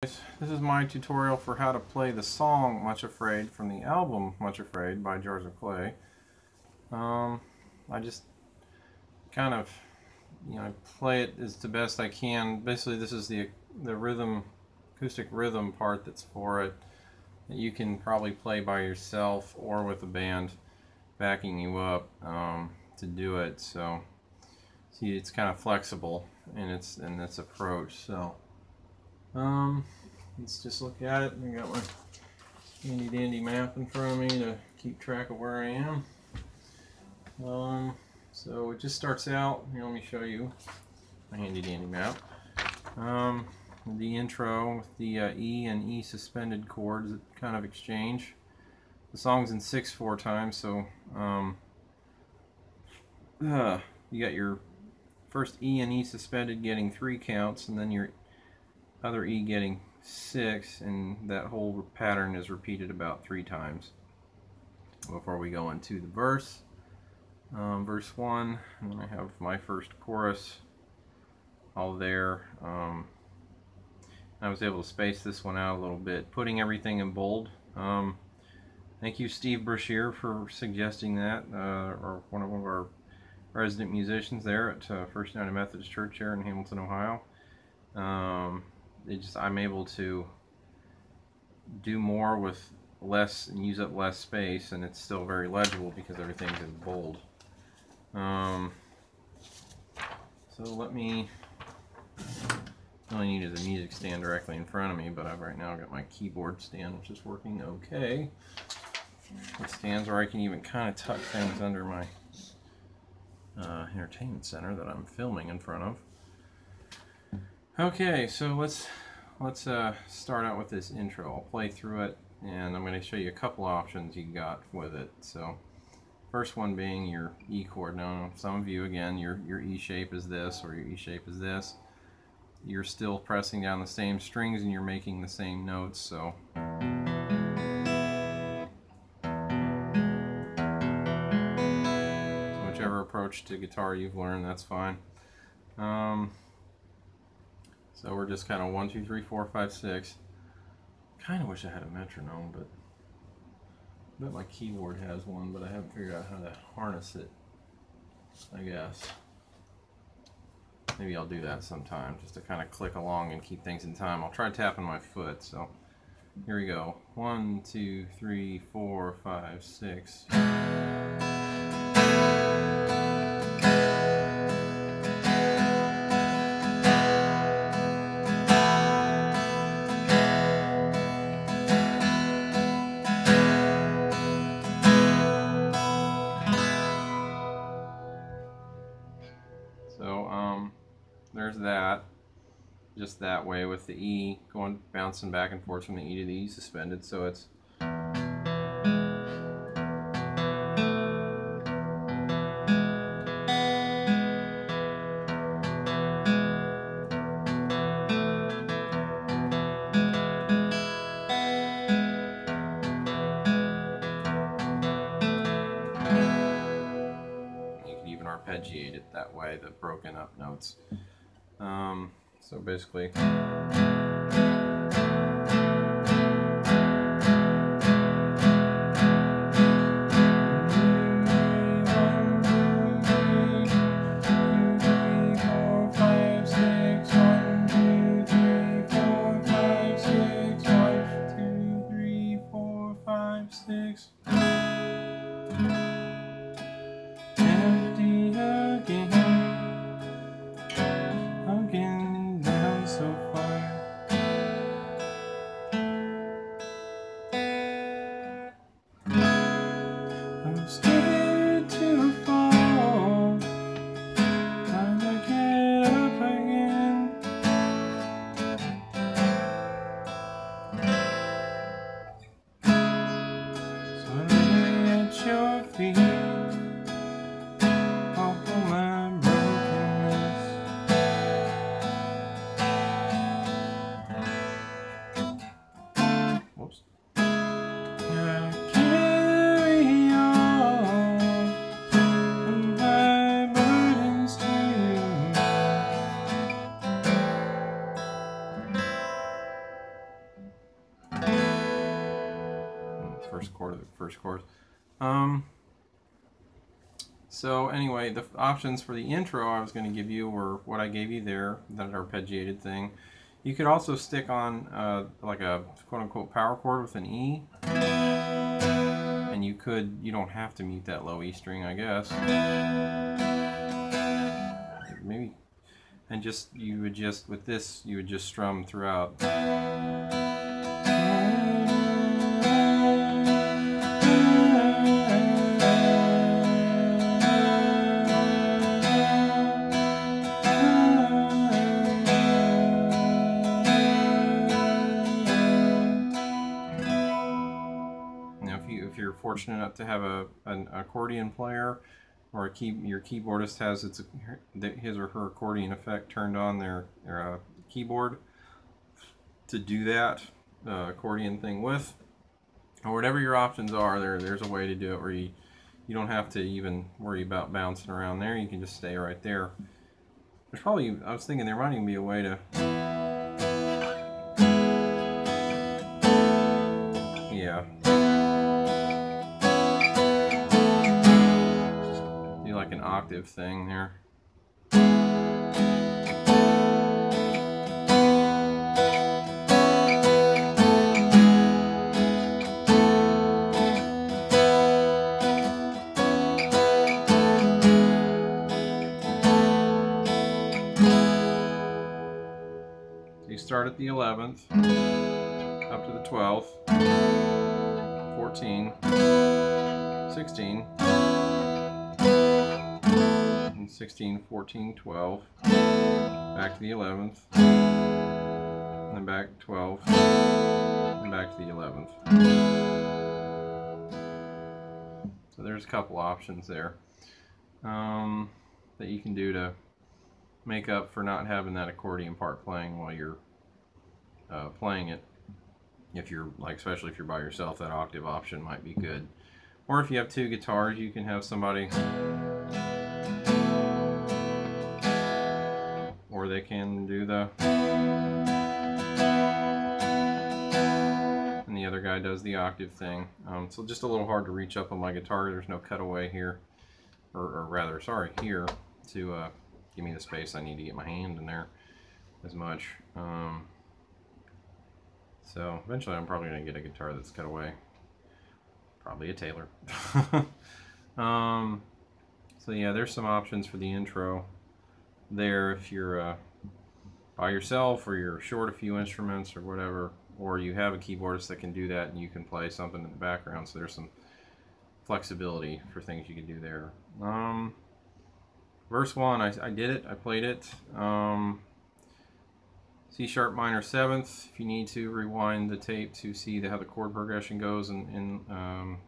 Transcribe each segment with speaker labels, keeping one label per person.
Speaker 1: This is my tutorial for how to play the song Much Afraid from the album Much Afraid by Jars of Clay. I just kind of, play it as the best I can. Basically, this is the rhythm, acoustic rhythm part that's for it, that you can probably play by yourself or with a band backing you up to do it. So, see, it's kind of flexible in its approach. So. Let's just look at it. I got my handy dandy map in front of me to keep track of where I am. So it just starts out, here, let me show you my handy dandy map. The intro with the E and E suspended chords that kind of exchange. The song's in 6/4 time, so you got your first E and E suspended getting 3 counts, and then your other E getting 6, and that whole pattern is repeated about 3 times before we go into the verse. Verse 1, and then I have my first chorus all there. I was able to space this one out a little bit, putting everything in bold. Thank you, Steve Brashear, for suggesting that, or one of our resident musicians there at First United Methodist Church here in Hamilton, Ohio. I'm able to do more with less and use up less space, and it's still very legible because everything's in bold. So let me, all I need is a music stand directly in front of me, but I've right now got my keyboard stand, which is working okay. It stands where I can even kind of tuck things under my entertainment center that I'm filming in front of. Okay, so let's start out with this intro. I'll play through it, and I'm going to show you a couple options you got with it. So, first one being your E chord. Now, some of you, again, your E shape is this, or your E shape is this. You're still pressing down the same strings, and you're making the same notes. So, whichever approach to guitar you've learned, that's fine. So we're just kind of 1, 2, 3, 4, 5, 6. Kind of wish I had a metronome, but I bet my keyboard has one, but I haven't figured out how to harness it, I guess. Maybe I'll do that sometime, just to kind of click along and keep things in time. I'll try tapping my foot, so here we go. 1, 2, 3, 4, 5, 6. There's that, just that way with the E bouncing back and forth from the E to the E suspended, so it's you can even arpeggiate it that way, the broken up notes. So basically, I'm scared to fall, trying to get up again. So I lay at your feet, all for my brokenness. Whoops. first chord of the first chord. So anyway, the options for the intro I was going to give you were what I gave you there, that arpeggiated thing. You could also stick on like a quote-unquote power chord with an E, and you don't have to mute that low E string, I guess. Maybe, and you would just strum throughout. If you're fortunate enough to have an accordion player, or your keyboardist has his or her accordion effect turned on their keyboard to do that accordion thing with, or whatever your options are, there's a way to do it where you don't have to even worry about bouncing around there. You can just stay right there. I was thinking there might even be a way to, yeah, do like an octave thing there. You start at the 11th, up to the 12th, 14, 16, and 16, 14, 12, back to the 11th, and then back 12, and back to the 11th. So there's a couple options there that you can do to make up for not having that accordion part playing while you're playing it. If you're especially if you're by yourself, that octave option might be good. Or if you have two guitars, you can have somebody, or they can do and the other guy does the octave thing. So just a little hard to reach up on my guitar. There's no cutaway here, or rather, sorry, here to give me the space I need to get my hand in there as much. So eventually I'm probably going to get a guitar that's cut away. Probably a Taylor. So yeah, there's some options for the intro there if you're by yourself, or you're short a few instruments or whatever, or you have a keyboardist that can do that and you can play something in the background. So there's some flexibility for things you can do there. Verse 1, I did it, I played it. C sharp minor 7th. If you need to, rewind the tape to see how the chord progression goes in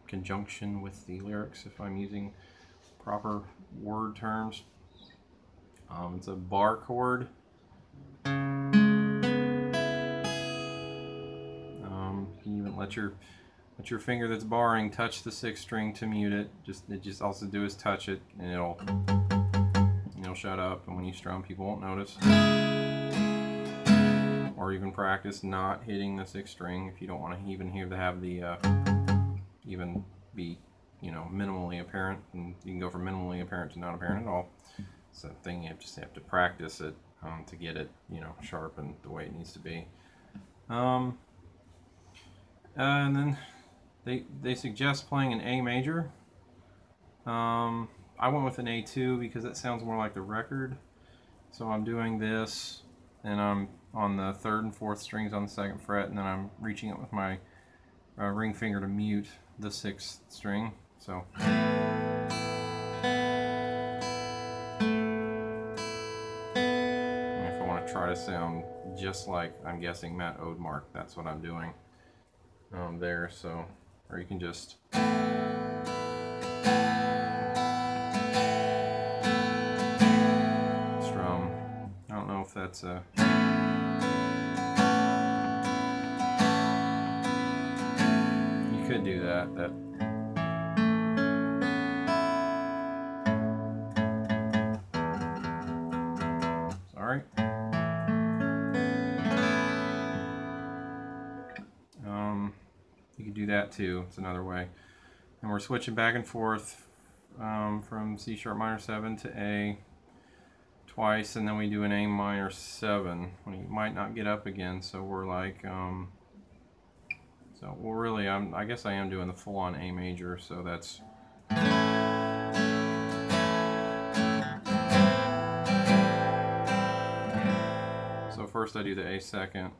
Speaker 1: conjunction with the lyrics, if I'm using proper word terms. It's a bar chord. You can even let your finger that's barring touch the 6th string to mute it. Just also do is touch it, and it'll shut up, and when you strum, people won't notice. Or you can practice not hitting the 6th string if you don't want to even have the even be minimally apparent, and you can go from minimally apparent to not apparent at all. It's a thing you just have to practice it to get it sharpened the way it needs to be. And then they suggest playing an A major. I went with an A2 because that sounds more like the record. So I'm doing this, and I'm on the 3rd and 4th strings on the 2nd fret, and then I'm reaching it with my ring finger to mute the 6th string. So if I want to try to sound just like, I'm guessing, Matt Odemark, that's what I'm doing there. So, or you can just strum. I don't know if that's a could do that. Sorry. You could do that too. It's another way. And we're switching back and forth from C sharp minor 7 to A twice, and then we do an A minor 7. We might not get up again, so we're like, so well, really, I guess I am doing the full-on A major, so that's. So first I do the A second,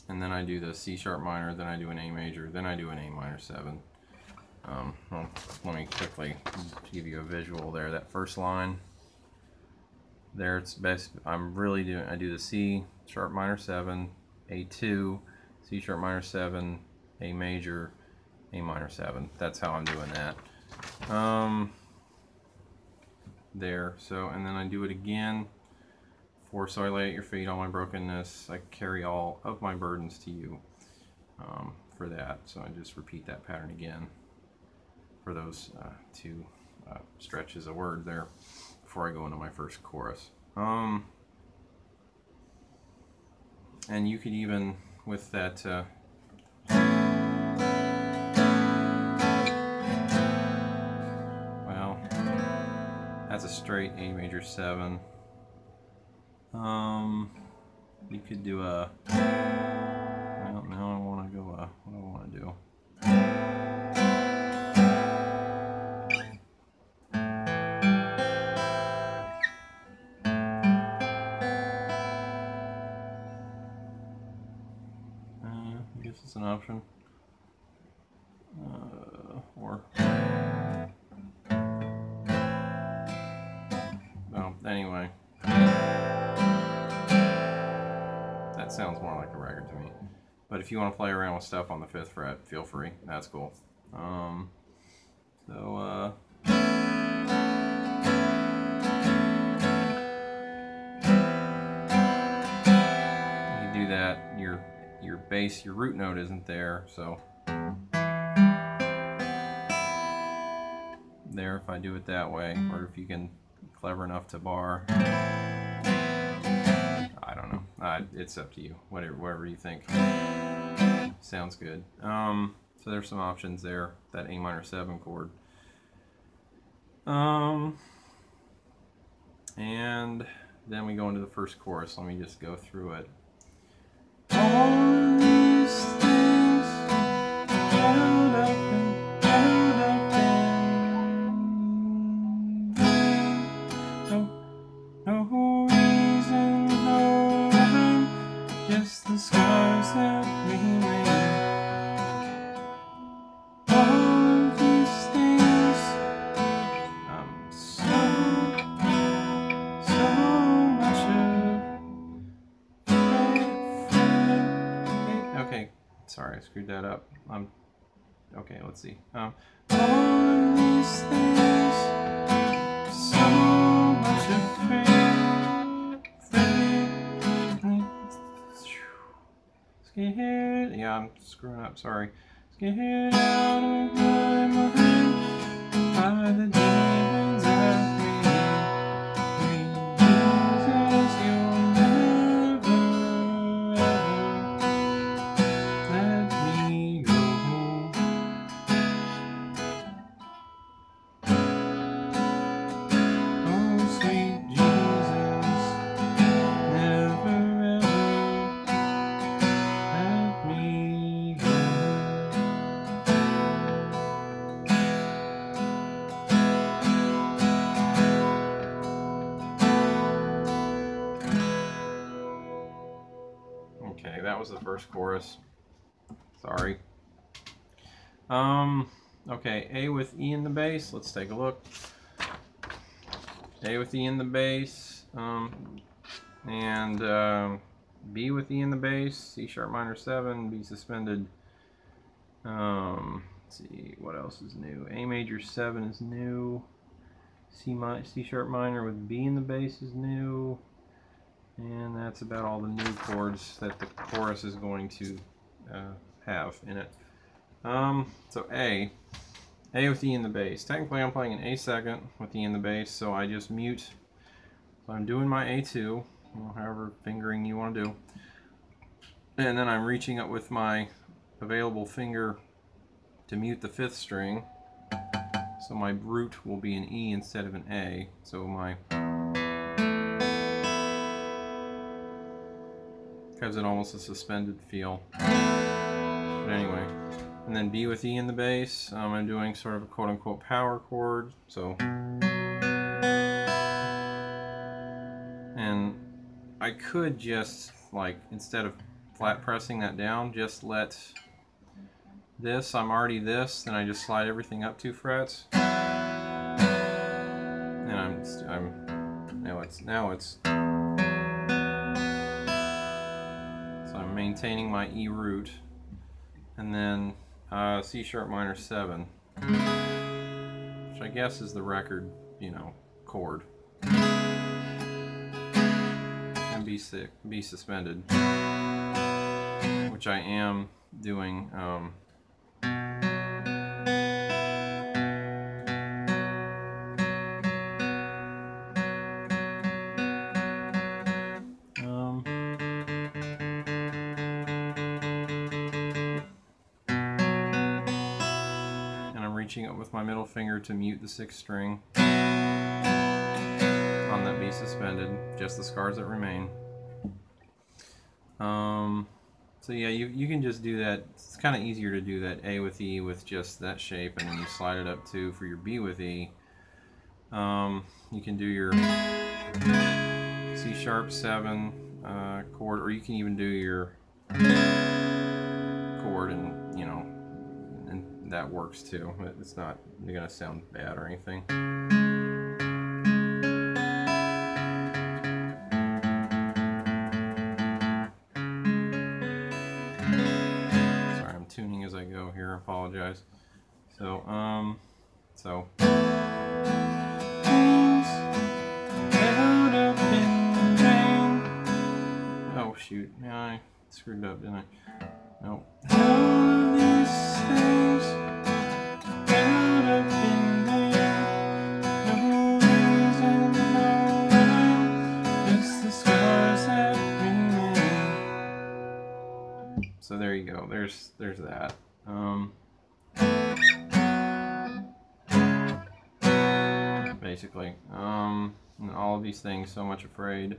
Speaker 1: and then I do the C sharp minor, then I do an A major, then I do an A minor 7. Well, let me quickly give you a visual there. That first line there, it's best. I do the C sharp minor 7, A2, C sharp minor 7, A major, A minor 7. That's how I'm doing that. There. So, and then I do it again. So I lay at your feet all my brokenness. I carry all of my burdens to you for that. So I just repeat that pattern again for those two stretches of word there before I go into my first chorus. And you could even, with that, well, that's a straight A major 7. You could do a, well, now I want to go, what do I want to do? I guess it's an option. Or, well, anyway. That sounds more like a record to me. But if you want to play around with stuff on the 5th fret, feel free. That's cool. You do that. Your bass, your root note isn't there, so there. If I do it that way, or if you can clever enough to bar. I don't know. It's up to you. Whatever you think sounds good. So there's some options there. That A minor 7 chord. And then we go into the first chorus. Let me just go through it. All these things held up no reason, no rhyme, just the scars that remain. All of these things, so much of it. Okay, sorry, I screwed that up. Okay, let's see. All of these things, so much of scared, yeah, I'm screwing up, sorry. Scared out of my mind by the demons of me. Jesus, you'll never, ever let me go. Oh, sweet Jesus, never, ever let me go. Okay, that was the first chorus. Sorry. Okay, A with E in the bass. Let's take a look. A with E in the bass, and B with E in the bass, C sharp minor 7, B suspended. Let's see, what else is new? A major 7 is new. C sharp minor with B in the bass is new. And that's about all the new chords that the chorus is going to have in it. So A with E in the bass. Technically I'm playing an A second with E in the bass, so I just mute. So I'm doing my A2, however fingering you want to do. And then I'm reaching up with my available finger to mute the 5th string. So my root will be an E instead of an A. So my, gives it almost a suspended feel. But anyway, and then B with E in the bass. I'm doing sort of a quote-unquote power chord. So, and I could just, like, instead of flat pressing that down, just let this, I'm already this, then I just slide everything up 2 frets. And now it's so I'm maintaining my E root, and then C sharp minor 7, which I guess is the record, you know, chord, and B suspended, which I am doing. Reaching up with my middle finger to mute the 6th string on that B suspended, just the scars that remain. So yeah, you can just do that. It's kind of easier to do that A with E with just that shape, and then you slide it up to for your B with E. You can do your C sharp 7 chord, or you can even do your chord, and you know, that works too. It's not gonna sound bad or anything. Sorry, I'm tuning as I go here. I apologize. So oh shoot, yeah, I screwed up, didn't I? No. So there you go. There's that. Basically, and all of these things. So much afraid,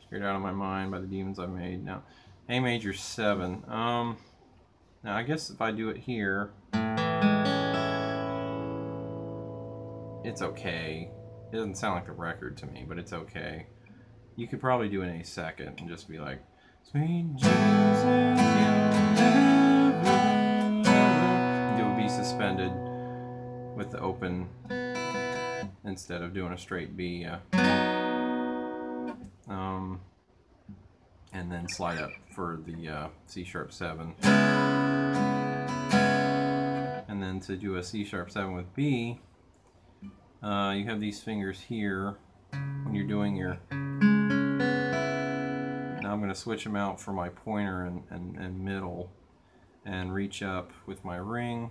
Speaker 1: scared out of my mind by the demons I've made. Now, A major 7. Now I guess if I do it here, it's okay. It doesn't sound like the record to me, but it's okay. You could probably do an A second and just be like, sweet Jesus, you'll never, do a B suspended with the open instead of doing a straight B. And then slide up for the C sharp 7. And then to do a C sharp 7 with B, you have these fingers here when you're doing your. Now I'm going to switch them out for my pointer and middle, and reach up with my ring,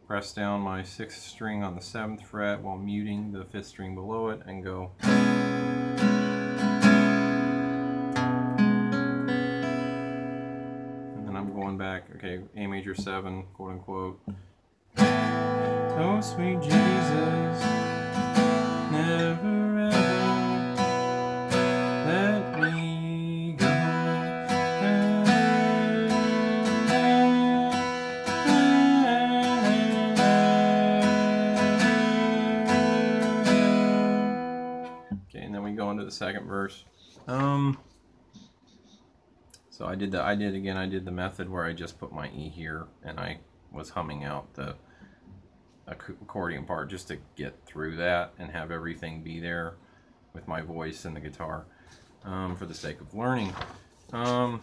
Speaker 1: press down my 6th string on the 7th fret while muting the 5th string below it, and go. And then I'm going back, okay, A major 7, quote unquote. Oh sweet Jesus, never ever let me go. Okay, and then we go into the second verse. So I did the method where I just put my E here, and I was humming out the accordion part just to get through that and have everything be there with my voice and the guitar, for the sake of learning. So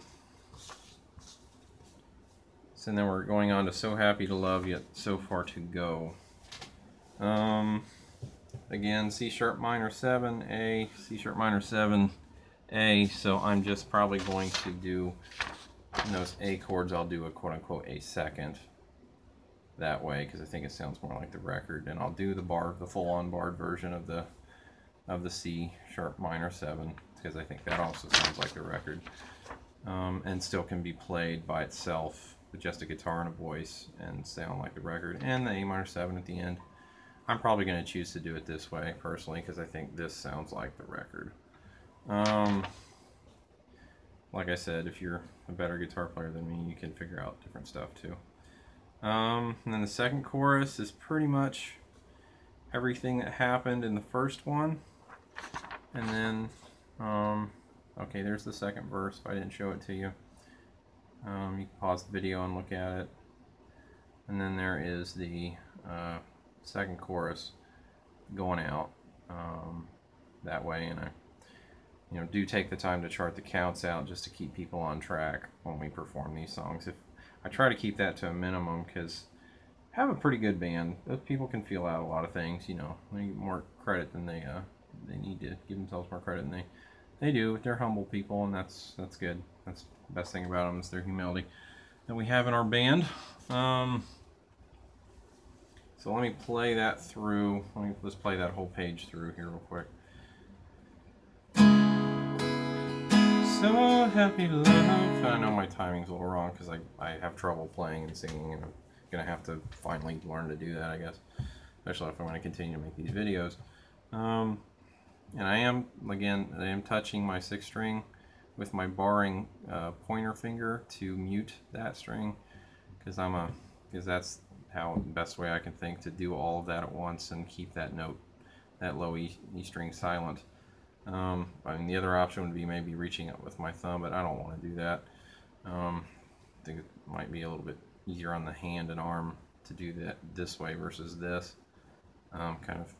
Speaker 1: then we're going on to So Happy to Love Yet So Far to Go. Again, C sharp minor 7, A, C sharp minor 7, A. So I'm just probably going to do, in those A chords, I'll do a quote unquote A second that way, because I think it sounds more like the record, and I'll do the full-on barred version of the C sharp minor 7, because I think that also sounds like the record, and still can be played by itself with just a guitar and a voice and sound like the record, and the A minor 7 at the end. I'm probably going to choose to do it this way personally because I think this sounds like the record. Like I said, if you're a better guitar player than me, you can figure out different stuff too. And then the second chorus is pretty much everything that happened in the first one. And then, okay, there's the second verse if I didn't show it to you. You can pause the video and look at it. And then there is the second chorus going out that way. And I do take the time to chart the counts out just to keep people on track when we perform these songs. If I try to keep that to a minimum because I have a pretty good band. Those people can feel out a lot of things, They get more credit than they need to give themselves more credit than they do. They're humble people, and that's good. That's the best thing about them is their humility that we have in our band. So let me play that through. Let's play that whole page through here real quick. So happy to love. I know my timing's a little wrong because I have trouble playing and singing, and I'm gonna have to finally learn to do that, I guess, especially if I want to continue to make these videos. And I am touching my 6th string with my barring pointer finger to mute that string because that's how the best way I can think to do all of that at once and keep that note, that low E string, silent. I mean, the other option would be maybe reaching up with my thumb, but I don't want to do that. I think it might be a little bit easier on the hand and arm to do that this way versus this. Kind of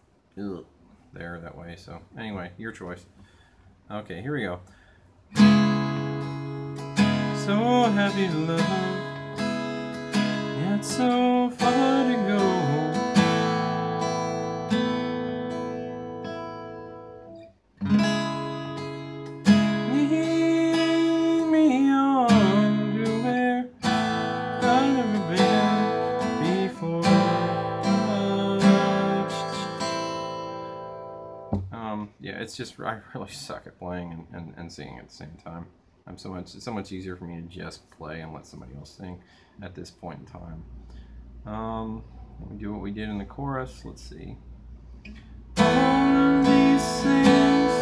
Speaker 1: there that way. So anyway, your choice. Okay, here we go. So happy to love, yet so far to go. Yeah, it's just I really suck at playing and singing at the same time. It's so much easier for me to just play and let somebody else sing at this point in time. Let me do what we did in the chorus. Let's see. All of these things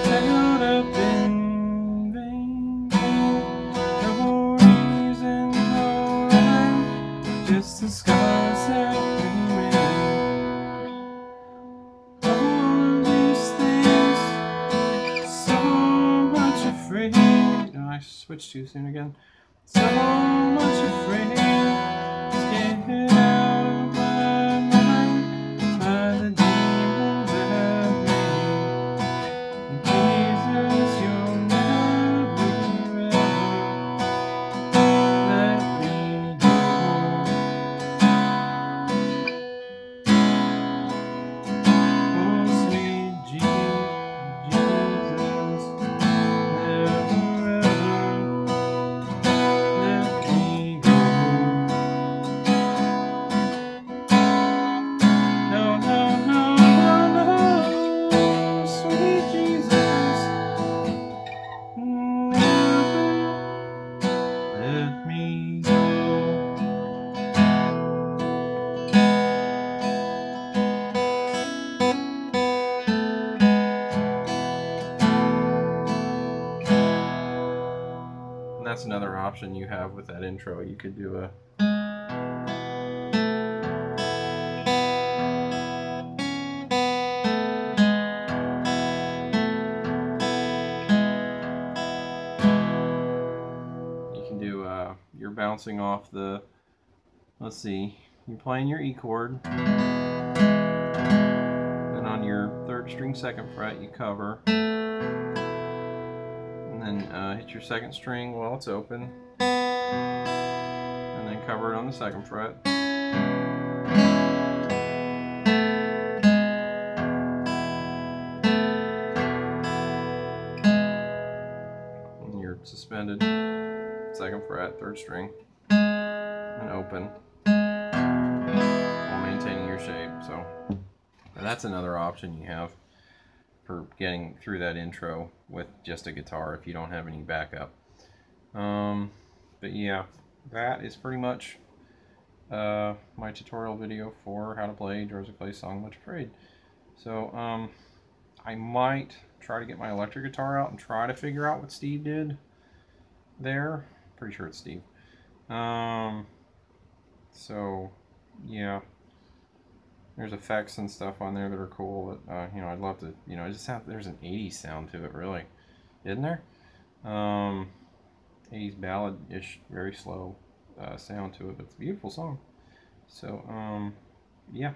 Speaker 1: held up in vain. No reason, no rhyme, just the scars that remain. I switched too soon again. So much afraid, scared out of my mind by the demons that made. Jesus, you'll never ever let me go. Oh, sweet Jesus, never that's another option you have with that intro. You could do a you're bouncing off the, let's see, you're playing your E chord, and on your 3rd string 2nd fret you cover, and then hit your 2nd string while it's open, and then cover it on the 2nd fret. And you're suspended 2nd fret, 3rd string, and open while maintaining your shape. So that's another option you have for getting through that intro with just a guitar if you don't have any backup. But yeah, that is pretty much my tutorial video for how to play Georgia Clay's Song Much Afraid. So I might try to get my electric guitar out and try to figure out what Steve did there. Pretty sure it's Steve. So yeah, there's effects and stuff on there that are cool. But you know, I'd love to. You know, there's an '80s sound to it, really, isn't there? 80s ballad-ish, very slow sound to it, but it's a beautiful song. So yeah,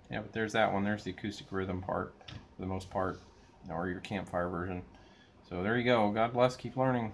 Speaker 1: but there's that one. There's the acoustic rhythm part, for the most part, or your campfire version. So there you go. God bless. Keep learning.